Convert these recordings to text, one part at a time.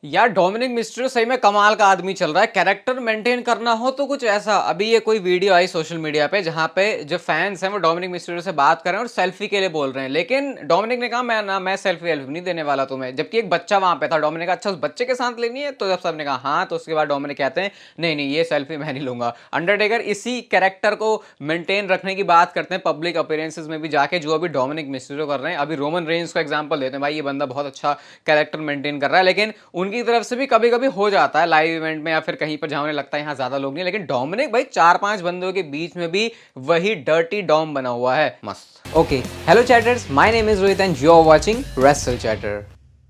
यार Dominic Mysterio सही में कमाल का आदमी चल रहा है। कैरेक्टर मेंटेन करना हो तो कुछ ऐसा। अभी ये कोई वीडियो आई सोशल मीडिया पे जहां पे जो फैंस हैं वो डोमिनिक मिस्टेरियो से बात कर रहे हैं और सेल्फी के लिए बोल रहे हैं, लेकिन डोमिनिक ने कहा मैं सेल्फी वेल्फी नहीं देने वाला तुम्हें, जबकि एक बच्चा वहां पे था। डोमिनिक अच्छा उस बच्चे के साथ लेनी है, तो जब सबने कहा हाँ, तो उसके बाद डोमिनिक कहते हैं नहीं नहीं, ये सेल्फी मैं नहीं लूंगा। अंडरटेकर इसी कैरेक्टर को मेंटेन रखने की बात करते हैं पब्लिक अपीयरेंसेस में भी जाके, जो अभी डोमिनिक मिस्टेरियो कर रहे हैं। अभी रोमन रेंज को एग्जांपल देते हैं, भाई ये बंदा बहुत अच्छा कैरेक्टर मेंटेन कर रहा है, लेकिन उनकी तरफ से भी कभी कभी हो जाता है लाइव इवेंट में या फिर कहीं पर जहां उन्हें लगता है यहाँ ज्यादा लोग नहीं। लेकिन डोमिनिक भाई 4-5 बंदों के बीच में भी वही डर्टी डॉम बना हुआ है, मस्त। Okay, hello chatters, my name is Rohit and you are watching Wrestle Chatter.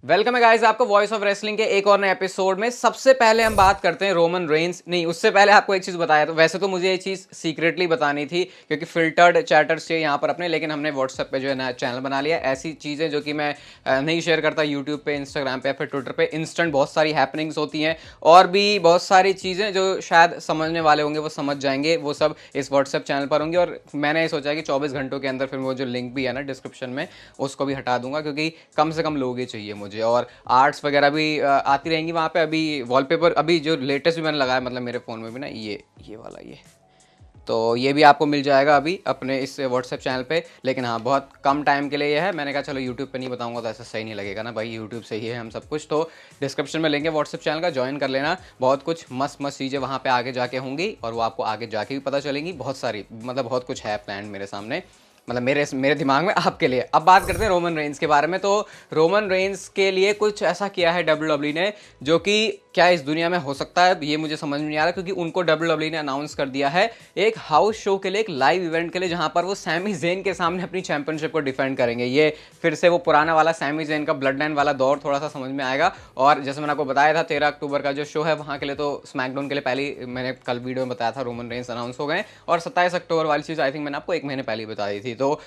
Welcome है गाइस आपको वॉइस ऑफ रेसलिंग के एक और नए एपिसोड में। सबसे पहले हम बात करते हैं रोमन रेंस। नहीं, उससे पहले आपको एक चीज़ बताया, तो वैसे तो मुझे ये चीज़ सीक्रेटली बतानी थी क्योंकि फिल्टर्ड चैटर्स चाहिए यहाँ पर अपने, लेकिन हमने व्हाट्सएप पे जो है नया चैनल बना लिया। ऐसी चीज़ें जो कि मैं नहीं शेयर करता यूट्यूब पे, इंस्टाग्राम पे या फिर ट्विटर पे। इंस्टेंट बहुत सारी हैपनिंग्स होती हैं और भी बहुत सारी चीज़ें जो शायद समझने वाले होंगे वो समझ जाएंगे, वो सब इस व्हाट्सएप चैनल पर होंगी। और मैंने ये सोचा कि 24 घंटों के अंदर फिर वो जो लिंक भी है ना डिस्क्रिप्शन में, उसको भी हटा दूंगा क्योंकि कम से कम लोग ही चाहिए मुझे। और आर्ट्स वगैरह भी आती रहेंगी वहाँ पे। अभी वॉलपेपर अभी जो लेटेस्ट भी मैंने लगाया, मतलब मेरे फ़ोन में भी ना, ये वाला ये, तो ये भी आपको मिल जाएगा अभी अपने इस व्हाट्सएप चैनल पे। लेकिन हाँ, बहुत कम टाइम के लिए ये है। मैंने कहा चलो यूट्यूब पे नहीं बताऊंगा तो ऐसा सही नहीं लगेगा ना भाई, यूट्यूब से ही है हम सब कुछ। तो डिस्क्रिप्शन में लेंगे व्हाट्सएप चैनल का, ज्वाइन कर लेना। बहुत कुछ मस्त मस्त चीज़ें वहाँ पे आगे जाके होंगी और वो आपको आगे जाके भी पता चलेंगी। बहुत सारी, मतलब बहुत कुछ है प्लान मेरे सामने, मतलब मेरे दिमाग में आपके लिए। अब बात करते हैं रोमन रेंस के बारे में। तो रोमन रेंस के लिए कुछ ऐसा किया है डब्ल्यूडब्ल्यूई ने जो कि क्या इस दुनिया में हो सकता है ये मुझे समझ में नहीं आ रहा, क्योंकि उनको डब्ल्यूडब्ल्यूई ने अनाउंस कर दिया है एक हाउस शो के लिए, एक लाइव इवेंट के लिए, जहां पर वो सैमी ज़ेन के सामने अपनी चैंपियनशिप को डिफेंड करेंगे। ये फिर से वो पुराना वाला सैमी ज़ेन का ब्लड लाइन वाला दौर थोड़ा सा समझ में आएगा। और जैसे मैंने आपको बताया था 13 अक्टूबर का जो शो है वहां के लिए, तो स्मैकडाउन के लिए पहले मैंने कल वीडियो में बताया था रोमन रेंस अनाउंस हो गए, और 27 अक्टूबर वाली चीज़ आई थिंक मैंने आपको 1 महीने पहले ही बता दी थी। तो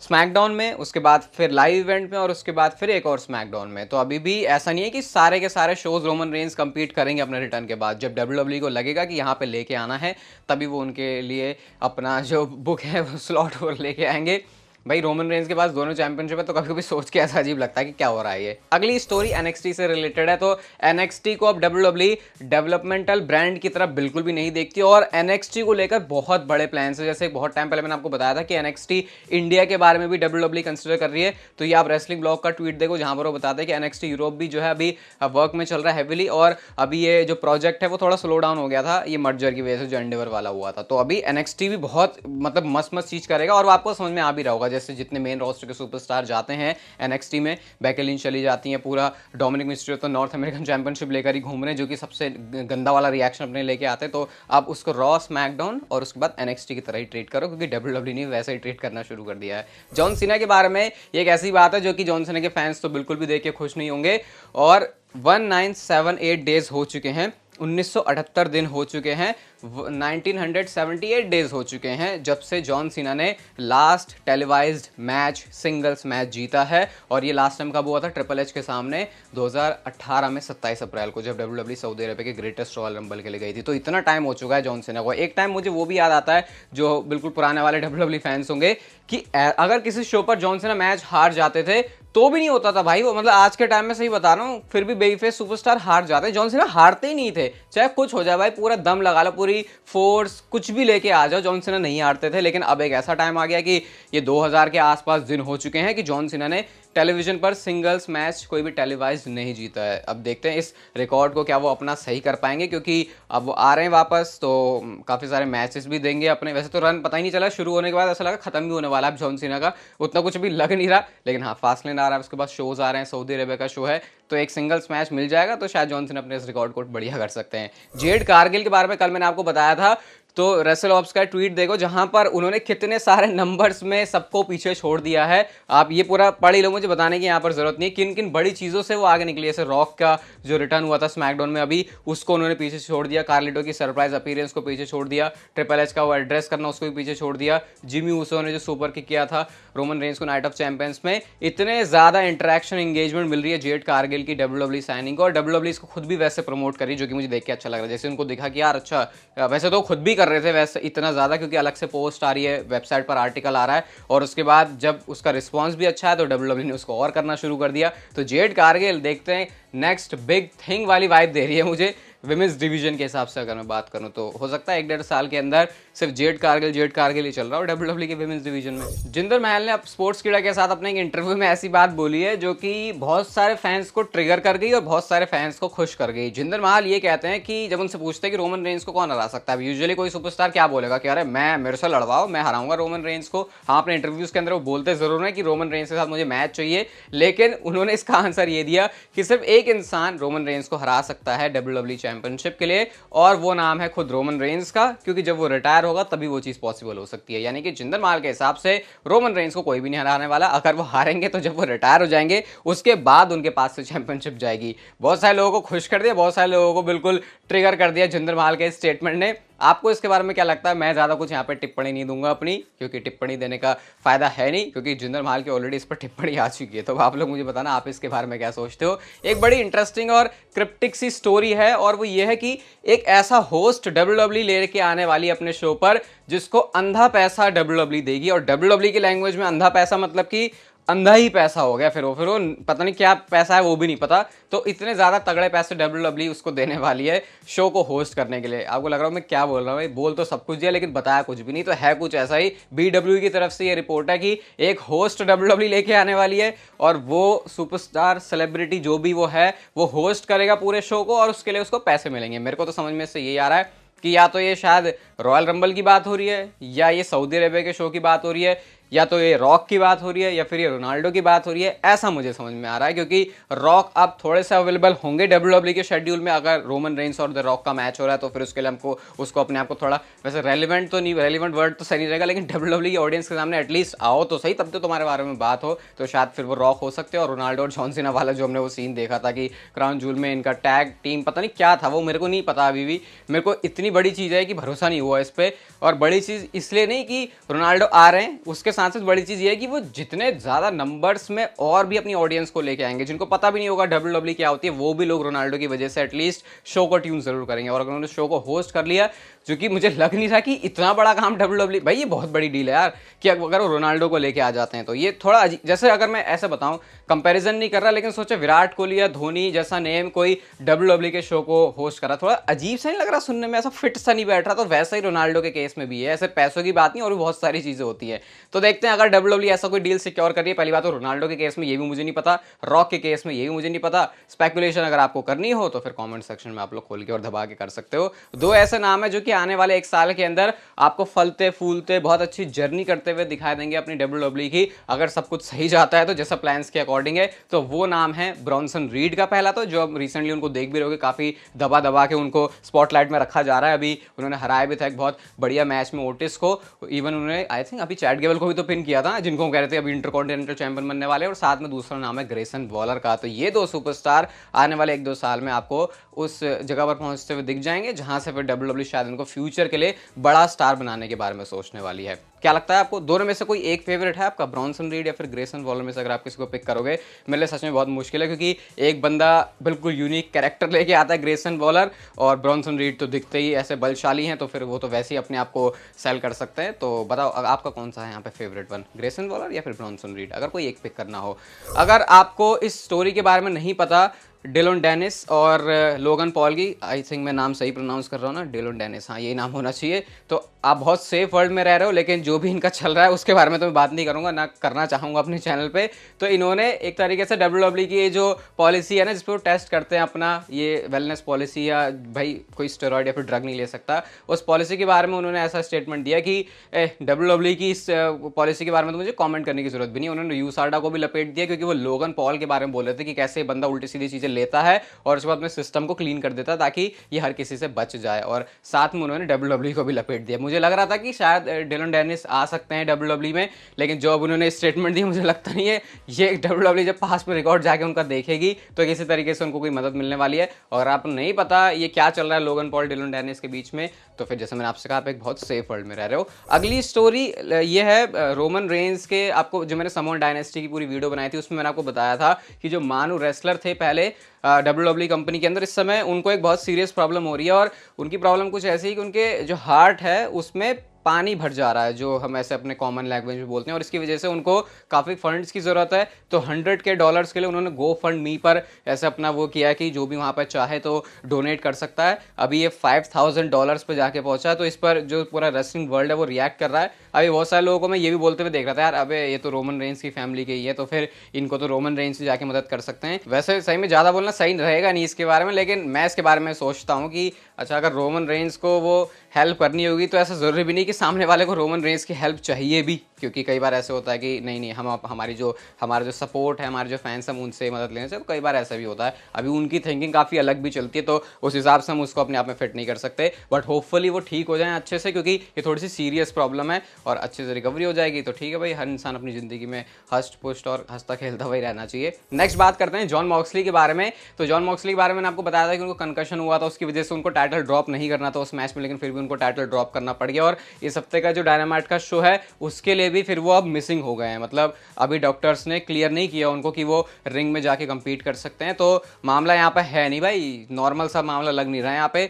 स्मैकडाउन में, उसके बाद फिर लाइव इवेंट में, और उसके बाद फिर एक और स्मैकडाउन में। तो अभी भी ऐसा नहीं है कि सारे के सारे शोज रोमन रेंस कंपीट करेंगे अपने रिटर्न के बाद। जब डब्ल्यूडब्ल्यूई को लगेगा कि यहाँ पे लेके आना है, तभी वो उनके लिए अपना जो बुक है वो स्लॉट वो लेके आएंगे। भाई रोमन रेंस के पास दोनों चैंपियनशिप है, तो कभी कभी सोच के ऐसा अजीब लगता है कि क्या हो रहा है ये। अगली स्टोरी एनएक्सटी से रिलेटेड है। तो एनएक्सटी को अब डब्ल्यूडब्ल्यूई डेवलपमेंटल ब्रांड की तरफ बिल्कुल भी नहीं देखती और एनएक्सटी को लेकर बहुत बड़े प्लान्स है। जैसे बहुत टाइम पहले मैंने आपको बताया था कि एनएक्सटी इंडिया के बारे में भी डब्ल्यूडब्ल्यूई कंसिडर कर रही है। तो ये आप रेसलिंग ब्लॉग का ट्वीट देखो जहां पर वो बताते हैं कि एनएक्सटी यूरोप भी जो है अभी वर्क में चल रहा है हेविली, और अभी ये जो प्रोजेक्ट है वो थोड़ा स्लो डाउन हो गया था ये मर्जर की वजह से, जो एंडेवर वाला हुआ था। तो अभी एनएक्सटी भी बहुत मतलब मस्त मस्त चीज करेगा और आपको समझ में आ भी रहा होगा। जैसे जितने मेन के सुपरस्टार जाते हैं एनएक्सटी में, बेकी लिंच चली जाती हैं, पूरा डोमिनिक मिस्टेरियो तो नॉर्थ अमेरिकन चैंपियनशिप लेकर ही घूम रहे हैं, जो कि सबसे गंदा वाला रिएक्शन अपने लेके आते हैं। तो आप उसको रॉ, स्मैकडाउन और उसके बाद एनएक्सटी की तरह ही ट्रीट करो, क्योंकि डब्ल्यूडब्ल्यूई ने वैसे ही ट्रीट करना शुरू कर दिया है। जॉन सीना के बारे में ये एक ऐसी बात है जो कि जॉन सीना के फैंस तो बिल्कुल भी देख के खुश नहीं होंगे। और 1978 डेज हो चुके हैं, 1978 दिन हो चुके हैं, 1978 डेज हो चुके हैं जब से जॉन सीना ने last televised match, singles match जीता है। और ये लास्ट टाइम कब हुआ था? ट्रिपल एच के सामने 2018 में 27 अप्रैल को, जब डब्ल्यूडब्ल्यूई सऊदी अरब के ग्रेटेस्ट रॉयल रंबल के लिए गई थी। तो इतना टाइम हो चुका है जॉन सीना को। एक टाइम मुझे वो भी याद आता है, जो बिल्कुल पुराने वाले डब्ल्यूडब्ल्यूई फैंस होंगे, कि अगर किसी शो पर जॉन सीना मैच हार जाते थे तो भी नहीं होता था भाई वो, मतलब आज के टाइम में सही बता रहा हूँ, फिर भी बेबीफेस सुपरस्टार हार जाते, जॉन सीना हारते ही नहीं थे। चाहे कुछ हो जाए भाई, पूरा दम लगा लो, पूरी फोर्स कुछ भी लेके आ जाओ, जॉन सीना नहीं हारते थे। लेकिन अब एक ऐसा टाइम आ गया कि ये 2000 के आसपास दिन हो चुके हैं कि जॉन सीना ने टेलीविजन पर सिंगल्स मैच कोई भी टेलीवाइज नहीं जीता है। अब देखते हैं इस रिकॉर्ड को क्या वो अपना सही कर पाएंगे, क्योंकि अब वो आ रहे हैं वापस, तो काफ़ी सारे मैचेस भी देंगे अपने। वैसे तो रन पता ही नहीं चला, शुरू होने के बाद ऐसा लगा खत्म भी होने वाला है जॉन सीना का, उतना कुछ भी लग नहीं रहा। लेकिन हाँ, फास्टलेन आ रहा है, उसके बाद शोज आ रहे हैं, सऊदी अरेबिया का शो है, तो एक सिंगल्स मैच मिल जाएगा तो शायद जॉन सीना अपने इस रिकॉर्ड को बढ़िया कर सकते हैं। जेड कारगिल के बारे में कल मैंने आपको बताया था, तो रेसल ऑप्स का ट्वीट देखो जहां पर उन्होंने कितने सारे नंबर्स में सबको पीछे छोड़ दिया है। आप ये पूरा पढ़ ही लो, मुझे बताने की यहाँ पर जरूरत नहीं है किन किन बड़ी चीज़ों से वो आगे निकली। जैसे रॉक का जो रिटर्न हुआ था स्मैकडाउन में, अभी उसको उन्होंने पीछे छोड़ दिया। कार्लिटो की सरप्राइज अपीयरेंस को पीछे छोड़ दिया। ट्रिपल एच का वो एड्रेस करना, उसको भी पीछे छोड़ दिया। जिमी ऊसो ने जो सुपर किक किया था रोमन रेंस को नाइट ऑफ चैंपियंस में इतने ज़्यादा इंटरेक्शन एंगेजमेंट मिल रही है जेड कारगिल की डब्ल्यूडब्ल्यूई साइनिंग को, और डब्ल्यूडब्ल्यूई इसको खुद भी वैसे प्रमोट कर रही है, जो कि मुझे देख के अच्छा लग रहा है। जैसे उनको दिखा कि यार अच्छा, वैसे तो खुद भी कर रहे थे वैसे इतना ज़्यादा, क्योंकि अलग से पोस्ट आ रही है, वेबसाइट पर आर्टिकल आ रहा है, और उसके बाद जब उसका रिस्पॉन्स भी अच्छा है तो डब्ल्यूडब्ल्यूई ने उसको और करना शुरू कर दिया। तो जेड कारगिल देखते हैं नेक्स्ट बिग थिंग वाली वाइब दे रही है मुझे विमेंस डिवीजन के हिसाब से। अगर मैं बात करूं तो हो सकता है 1-1.5 साल के अंदर सिर्फ जेड कारगिल ही चल रहा हो डब्ल्यूडब्ल्यूई के विमेंस डिवीजन में। जिंदर महल ने अब स्पोर्ट्स कीड़ा के साथ अपने एक इंटरव्यू में ऐसी बात बोली है जो कि बहुत सारे फैंस को ट्रिगर कर गई और बहुत सारे फैंस को खुश कर गई। जिंदर महल ये कहते हैं कि जब उनसे पूछते हैं कि रोमन रेंस को कौन हरा सकता है, यूजुअली कोई सुपरस्टार क्या बोलेगा कि अरे मैं, मेरे से लड़वाओ, मैं हराऊंगा रोमन रेंस को। हाँ, अपने इंटरव्यूज के अंदर वो बोलते जरूर है कि रोमन रेंस के साथ मुझे मैच चाहिए, लेकिन उन्होंने इसका आंसर ये दिया कि सिर्फ एक इंसान रोमन रेंस को हरा सकता है डब्ल्यूडब्ल्यूई चैंपियनशिप के लिए, और वो नाम है खुद रोमन रेंस का, क्योंकि जब वो रिटायर होगा तभी वो चीज पॉसिबल हो सकती है। यानी कि जिंदर महल के हिसाब से रोमन रेंस को कोई भी नहीं हराने वाला। अगर वो हारेंगे तो जब वो रिटायर हो जाएंगे उसके बाद उनके पास से चैंपियनशिप जाएगी। बहुत सारे लोगों को खुश कर दिया, बहुत सारे लोगों को बिल्कुल ट्रिगर कर दिया जिंदर महल के स्टेटमेंट ने। आपको इसके बारे में क्या लगता है? मैं ज़्यादा कुछ यहाँ पे टिप्पणी नहीं दूंगा अपनी, क्योंकि टिप्पणी देने का फायदा है नहीं, क्योंकि जिंदर महल की ऑलरेडी इस पर टिप्पणी आ चुकी है। तो आप लोग मुझे बताना आप इसके बारे में क्या सोचते हो। एक बड़ी इंटरेस्टिंग और क्रिप्टिक सी स्टोरी है, और वो ये है कि एक ऐसा होस्ट डब्ल्यूडब्ल्यूई लेके आने वाली अपने शो पर जिसको अंधा पैसा डब्ल्यूडब्ल्यूई देगी, और डब्ल्यूडब्ल्यूई की लैंग्वेज में अंधा पैसा मतलब कि अंधा ही पैसा हो गया। फिर वो पता नहीं क्या पैसा है वो भी नहीं पता। तो इतने ज़्यादा तगड़े पैसे डब्ल्यूडब्ल्यूई उसको देने वाली है शो को होस्ट करने के लिए। आपको लग रहा हूँ मैं क्या बोल रहा हूँ भाई, बोल तो सब कुछ दिया लेकिन बताया कुछ भी नहीं। तो है कुछ ऐसा ही, बीडब्ल्यूई की तरफ से ये रिपोर्ट है कि एक होस्ट डब्ल्यूडब्ल्यूई लेके आने वाली है, और वो सुपरस्टार सेलिब्रिटी जो भी वो है वो होस्ट करेगा पूरे शो को, और उसके लिए उसको पैसे मिलेंगे। मेरे को तो समझ में से यही आ रहा है कि या तो ये शायद रॉयल रंबल की बात हो रही है, या ये सऊदी अरेबिया के शो की बात हो रही है, या तो ये रॉक की बात हो रही है, या फिर ये रोनाल्डो की बात हो रही है। ऐसा मुझे समझ में आ रहा है, क्योंकि रॉक अब थोड़े से अवेलेबल होंगे डब्ल्यूडब्ल्यूई के शेड्यूल में। अगर रोमन रेंस और द रॉक का मैच हो रहा है तो फिर उसके लिए हमको उसको अपने आप को थोड़ा, वैसे रेलिवेंट तो नहीं, रेलिवेंट वर्ड तो सही नहीं रहेगा, लेकिन डब्ल्यूडब्ल्यूई की ऑडियंस के सामने एटलीस्ट आओ तो सही, तब तो तुम्हारे बारे में बात हो। तो शायद फिर वो रॉक हो सकते हैं, और रोनाल्डो और जॉन सीना वाला जो हमने वो सीन देखा था कि क्राउन जूल में इनका टैग टीम पता नहीं क्या था वो, मेरे को नहीं पता अभी भी। मेरे को इतनी बड़ी चीज़ है कि भरोसा नहीं हुआ इस पर। और बड़ी चीज़ इसलिए नहीं कि रोनाल्डो आ रहे हैं, उसके साथ साथ बड़ी चीज़ ये है कि वो जितने ज़्यादा नंबर्स में और भी अपनी ऑडियंस को लेके आएंगे, जिनको पता भी नहीं होगा डब्ल्यूडब्ल्यूई क्या होती है, वो भी लोग रोनाल्डो की वजह से एटलीस्ट शो को ट्यून जरूर करेंगे। और अगर उन्होंने शो को होस्ट कर लिया, जो कि मुझे लग नहीं रहा कि इतना बड़ा काम डब्ल्यूडब्ल्यूई, भाई ये बहुत बड़ी डील है यार, कि अगर वो रोनाल्डो को लेके आ जाते हैं तो ये थोड़ा जैसे, अगर मैं ऐसे बताऊं, कंपैरिजन नहीं कर रहा, लेकिन सोचे विराट कोहली या धोनी जैसा नेम कोई डब्ल्यूडब्ल्यूई के शो को होस्ट करा, थोड़ा अजीब सा नहीं लग रहा सुनने में, ऐसा फिट सा नहीं बैठ रहा। तो वैसा ही रोनाल्डो के केस में भी है, ऐसे पैसों की बात नहीं और भी बहुत सारी चीजें होती है। तो देखते हैं अगर डब्ल्यूडब्ल्यूई ऐसा कोई डील सिक्योर कर रही है। पहली बात तो रोनाल्डो के केस में ये भी मुझे नहीं पता, रॉक के केस में ये भी मुझे नहीं पता। स्पेकुलेशन अगर आपको करनी हो तो फिर कमेंट सेक्शन में आप लोग खोल के और दबा के कर सकते हो। दो ऐसे नाम है जो कि आने वाले 1 साल के अंदर आपको फलते फूलते बहुत अच्छी जर्नी करते हुए दिखाई देंगे अपनी डब्ल्यूडब्ल्यूई की, अगर सब कुछ सही जाता है तो, जैसा प्लान्स के अकॉर्डिंग है। तो वो नाम है ब्रॉन्सन रीड का पहला, तो जो अब रिसेंटली उनको देख भी रहोगे काफी दबा दबा के उनको स्पॉटलाइट में रखा जा रहा है। अभी उन्होंने हराया भी था एक बहुत बढ़िया मैच में ओटिस को, इवन उन्होंने आई थिंक अभी चैट गेबल को भी तो पिन किया था, जिनको हम कह रहे थे अभी इंटरकॉन्टिनेंटल चैंपियन बनने वाले। और साथ में दूसरा नाम है ग्रेसन वॉलर का। तो ये दो सुपरस्टार आने वाले 1-2 साल में आपको उस जगह पर पहुंचते हुए दिख जाएंगे जहां से फिर डब्ल्यूडब्ल्यूई शायद उनको फ्यूचर के लिए बड़ा स्टार बनाने के बारे में सोचने वाली है। क्या लगता है आपको, दोनों में से कोई एक फेवरेट है आपका, ब्रॉन्सन रीड या फिर ग्रेसन वॉलर में से अगर आप किसी को पिक करोगे? मेरे लिए सच में बहुत मुश्किल है, क्योंकि एक बंदा बिल्कुल यूनिक कैरेक्टर लेके आता है ग्रेसन वॉलर, और ब्रॉन्सन रीड तो दिखते ही ऐसे बलशाली हैं, तो फिर वो तो वैसे ही अपने आप को सेल कर सकते हैं। तो बताओ आपका कौन सा है यहाँ पे फेवरेट वन, ग्रेसन वॉलर या फिर ब्रॉन्सन रीड, अगर कोई एक पिक करना हो। अगर आपको इस स्टोरी के बारे में नहीं पता, डिलोन डेनिस और लोगन पॉल की, आई थिंक मैं नाम सही प्रोनाउंस कर रहा हूँ ना, डिलोन डेनिस, हाँ यही नाम होना चाहिए। तो आप बहुत सेफ वर्ल्ड में रह रहे हो, लेकिन जो भी इनका चल रहा है उसके बारे में तो मैं बात नहीं करूँगा, ना करना चाहूँगा अपने चैनल पे। तो इन्होंने एक तरीके से डब्ल्यूडब्ल्यूई की ये जो पॉलिसी है ना, जिस पर वो टेस्ट करते हैं अपना ये वेलनेस पॉलिसी, या भाई कोई स्टेरॉइड या फिर ड्रग नहीं ले सकता, उस पॉलिसी के बारे में उन्होंने ऐसा स्टेटमेंट दिया कि डब्ल्यूडब्ल्यूई की इस पॉलिसी के बारे में तो मुझे कॉमेंट करने की जरूरत भी नहीं। उन्होंने यूसाडा को भी लपेट दिया, क्योंकि वो लोगन पॉल के बारे में बोल रहे थे कि कैसे बंदा उल्टी सीधी चीज़ें लेता है और उसके बाद में सिस्टम को क्लीन कर देता है ताकि ये हर किसी से बच जाए। और साथ में उन्होंने डब्ल्यूडब्ल्यूई को भी लपेट दिया। मुझे लग रहा था कि शायद डिलोन डेनिस आ सकते हैं डब्ल्यूडब्ल्यूई में, लेकिन जो अब उन्होंने स्टेटमेंट दी मुझे लगता नहीं है ये डब्ल्यूडब्ल्यूई जब पास में रिकॉर्ड जाके उनका देखेगी तो किसी तरीके से उनको कोई मदद मिलने वाली है। और आपको नहीं पता ये क्या चल रहा है लोगन पॉल डिलोन डेनिस के बीच में, तो फिर जैसे मैंने आपसे कहा, आप एक बहुत सेफ वर्ल्ड में रह रहे हो। अगली स्टोरी ये है रोमन रेंस के। आपको जो मैंने समोन डायनेस्टी की पूरी वीडियो बनाई थी उसमें मैंने आपको बताया था कि जो मानू रेसलर थे पहले WWE कंपनी के अंदर, इस समय उनको एक बहुत सीरियस प्रॉब्लम हो रही है। और उनकी प्रॉब्लम कुछ ऐसी है कि उनके जो हार्ट है उसमें पानी भर जा रहा है, जो हम ऐसे अपने कॉमन लैंग्वेज में बोलते हैं, और इसकी वजह से उनको काफ़ी फंड्स की ज़रूरत है। तो 100 के डॉलर्स के लिए उन्होंने गो फंड मी पर ऐसे अपना वो किया है कि जो भी वहाँ पर चाहे तो डोनेट कर सकता है। अभी ये $5000 पर जाके पहुंचा है। तो इस पर जो पूरा रेसलिंग वर्ल्ड है वो रिएक्ट कर रहा है। अभी बहुत सारे लोगों को मैं ये भी बोलते हुए देख रहा था, यार अबे ये तो रोमन रेंस की फैमिली के ही है, तो फिर इनको तो रोमन रेंस से जाके मदद कर सकते हैं। वैसे सही में ज़्यादा बोलना सही रहेगा नहीं इसके बारे में, लेकिन मैं इसके बारे में सोचता हूँ कि अच्छा, अगर रोमन रेंस को वो हेल्प करनी होगी तो ऐसा ज़रूरी भी नहीं कि सामने वाले को रोमन रेंस की हेल्प चाहिए भी, क्योंकि कई बार ऐसे होता है कि नहीं हम हमारा जो सपोर्ट है, हमारे जो फैंस हम उनसे मदद लेने से, तो कई बार ऐसा भी होता है। अभी उनकी थिंकिंग काफ़ी अलग भी चलती है, तो उस हिसाब से हम उसको अपने आप में फिट नहीं कर सकते। बट होपफुली वो ठीक हो जाए अच्छे से, क्योंकि ये थोड़ी सी सीरियस प्रॉब्लम है और अच्छे से रिकवरी हो जाएगी तो ठीक है भाई। हर इंसान अपनी ज़िंदगी में हस्ट पुष्ट और हंसता खेलता वही रहना चाहिए। नेक्स्ट बात करते हैं जॉन मॉक्सली के बारे में। तो जॉन मॉक्सली के बारे में आपको बताया था कि उनको कंकशन हुआ था, उसकी वजह से उनको टाइटल ड्रॉप नहीं करना था उस मैच में, लेकिन फिर भी उनको टाइटल ड्रॉप करना पड़ गया। और इस हफ्ते का जो डायनामाइट का शो है उसके लिए भी फिर वो अब मिसिंग हो गए हैं। मतलब अभी डॉक्टर्स ने क्लियर नहीं किया उनको कि वो रिंग में जाके compete कर सकते हैं। तो मामला यहाँ पे है नहीं भाई, नॉर्मल सा मामला लग नहीं रहा है यहाँ पे।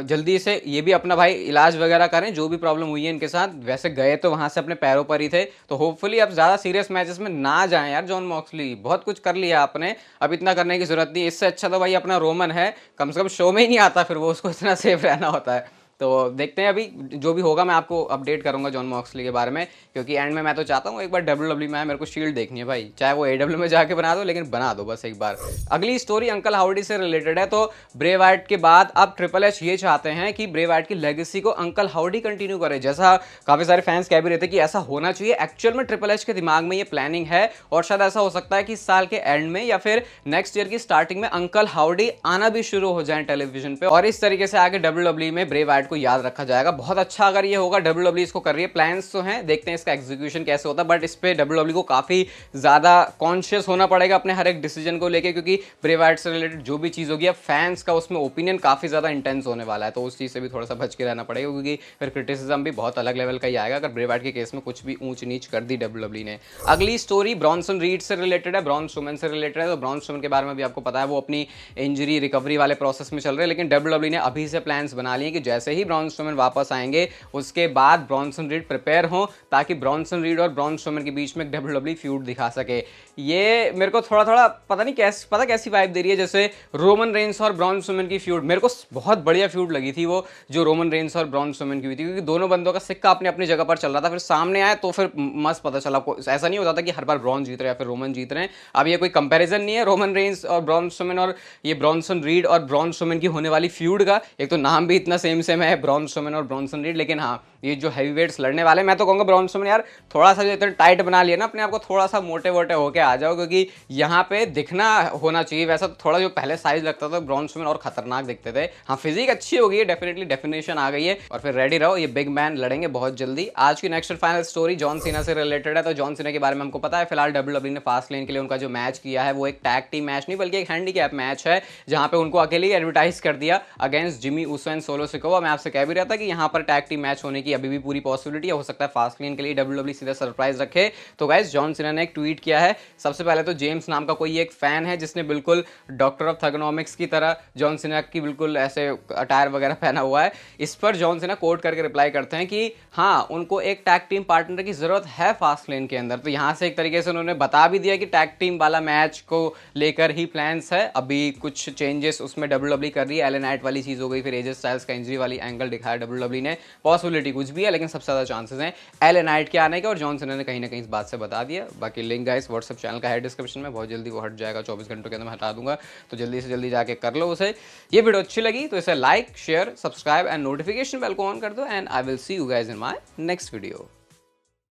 जल्दी से ये भी अपना भाई इलाज वगैरह करें, जो भी प्रॉब्लम हुई है इनके साथ। वैसे गए तो वहां से अपने पैरों पर ही थे, तो होपफुली अब ज़्यादा सीरियस मैचेस में ना जाएं यार। जॉन मॉक्सली बहुत कुछ कर लिया आपने, अब इतना करने की जरूरत नहीं। इससे अच्छा तो भाई अपना रोमन है, कम से कम शो में ही नहीं आता, फिर वो उसको इतना सेफ रहना होता है। तो देखते हैं अभी जो भी होगा, मैं आपको अपडेट करूंगा जॉन मॉक्सली के बारे में, क्योंकि एंड में मैं तो चाहता हूँ एक बार WWE में आए, मेरे को शील्ड देखनी है भाई, चाहे वो AEW में जाके बना दो, लेकिन बना दो बस एक बार। अगली स्टोरी अंकल हाउडी से रिलेटेड है। तो ब्रे वाइट के बाद अब ट्रिपल एच ये चाहते हैं कि ब्रे वाइट की लेगेसी को अंकल हाउडी कंटिन्यू करे, जैसा काफी सारे फैंस कह भी रहे थे कि ऐसा होना चाहिए। एक्चुअल में ट्रिपल एच के दिमाग में ये प्लानिंग है, और शायद ऐसा हो सकता है कि इस साल के एंड में या फिर नेक्स्ट ईयर की स्टार्टिंग में अंकल हाउडी आना भी शुरू हो जाए टेलीविजन पे, और इस तरीके से आगे WWE में ब्रे वाइट को याद रखा जाएगा। बहुत अच्छा अगर ये होगा, WWE इसको कर रही है, प्लान्स तो हैं, देखते हैं इसका एग्जीक्यूशन कैसे होता है। बट इस पे WWE को काफी ज्यादा कॉन्शियस होना पड़ेगा अपने हर एक डिसीजन को लेके, क्योंकि ब्रे वाइट से रिलेटेड जो भी चीज होगी, अब फैंस का उसमें ओपिनियन काफी ज्यादा इंटेंस होने वाला है, तो उस चीज से भी थोड़ा सा बच के रहना पड़ेगा, क्योंकि फिर क्रिटिसिज्म भी बहुत अलग लेवल का ही आएगा अगर ब्रे वाइट के केस में कुछ भी ऊंच नीच कर दी WWE ने। अगली स्टोरी ब्रॉन्सन रीड से रिलेटेड है, ब्रॉन स्ट्रोमैन से रिलेटेड है। तो ब्रॉन स्ट्रोमैन के बारे में भी आपको पता है, वो अपनी इंजरी रिकवरी वाले प्रोसेस में चल रहे हैं, लेकिन WWE ने अभी से प्लान्स बना लिए कि जैसे ही ब्रॉन स्ट्रोमैन वापस आएंगे उसके बाद ब्रॉन्सन रीड प्रिपेयर हो, ताकि ब्रॉन्सन रीड और ब्रॉन स्ट्रोमैन के बीच में एक WWE फ्यूड दिखा सके। ये मेरे को थोड़ा थोड़ा पता कैसी वाइब दे रही है, जैसे रोमन रेंस और ब्रॉन स्ट्रोमैन की फ्यूड। मेरे को बहुत बढ़िया फ्यूड लगी थी वो, जो रोमन रेंस और ब्रॉन स्ट्रोमैन की हुई थी, क्योंकि दोनों बंदों का सिक्का अपनी अपनी जगह पर चल रहा था। फिर सामने आए तो फिर मस्त पता चला, ऐसा नहीं होता था कि हर बार ब्रॉन जीत रहे या फिर रोमन जीत रहे हैं। अब ये कोई कंपैरिजन नहीं है रोमन रेंस और ब्रॉन स्ट्रोमैन और ये ब्रॉन्सन रीड और ब्रॉन स्ट्रोमैन की होने वाली फ्यूड का। एक तो नाम भी इतना सेम है, ब्रॉन स्ट्रोमैन और ब्रॉन्सन रीड, लेकिन हाँ ये जो हैवीवेट्स लड़ने वाले, मैं तो कहूँगा ब्रॉन स्ट्रोमैन यार थोड़ा सा जो इतना टाइट बना लिया ना अपने आप को, थोड़ा सा मोटे वोटे होके आ जाओ, क्योंकि यहाँ पे दिखना होना चाहिए। वैसा तो थोड़ा जो पहले साइज लगता था ब्रॉन स्ट्रोमैन और खतरनाक दिखते थे। हाँ फिजिक अच्छी हो गई है, डेफिनेटली डेफिनेशन आ गई है, और फिर रेडी रहो, ये बिग मैन लड़ेंगे बहुत जल्दी। आज की next final story John Cena से रिलेटेड है। तो जॉन सीना के बारे में हमको पता है, फिलहाल WWE ने फास्ट लेन के लिए उनका जो मैच किया है वो एक टैग टीम मैच नहीं बल्कि एक हैंडीकैप मैच है, जहाँ पे उनको अकेले ही एडवर्टाइज कर दिया against Jimmy Uso and solo Sikoa. मैं आपसे कह भी रहा था कि यहाँ पर टैग टीम मैच होने की अभी भी पूरी पॉसिबिलिटी है, हो सकता है फास्ट लेन के लिए WWE सीधा सरप्राइज रखे। तो गाइस जॉन सीना ने एक ट्वीट किया है। सबसे पहले तो जेम्स नाम का कोई एक फैन है जिसने बिल्कुल डॉक्टर ऑफ थर्गोनॉमिक्स की तरह जॉन सीना की बिल्कुल ऐसे अटायर वगैरह पहना हुआ है। इस पर जॉन सीना कोट करके रिप्लाई करते हैं कि हाँ उनको एक टैग टीम पार्टनर की जरूरत है फास्ट लेन के अंदर। तो यहाँ से एक तरीके से उन्होंने बता भी दिया कि टैग टीम वाला मैच को लेकर ही प्लान्स है। अभी कुछ चेंजेस उसमें WWE कर रही है, एलन नाइट वाली चीज हो गई, फिर एजे स्टाइल्स का इंजरी वाली एंगल दिखाया WWE ने। पॉसिबिलिटी कुछ भी है, लेकिन सबसे ज्यादा चांसेस हैं एलन नाइट के आने के, और जॉन सीना ने कहीं ना कहीं इस बात से बता दिया। बाकी लिंक गाइस व्हाट्सएप चैनल का है डिस्क्रिप्शन में, बहुत जल्दी वो हट जाएगा, 24 घंटों के अंदर मैं हटा दूंगा, तो जल्दी से जल्दी जाके कर लो उसे। ये वीडियो अच्छी लगी तो इसे like share subscribe and notification bell को ऑन कर दो, and I will see you guys in my next video.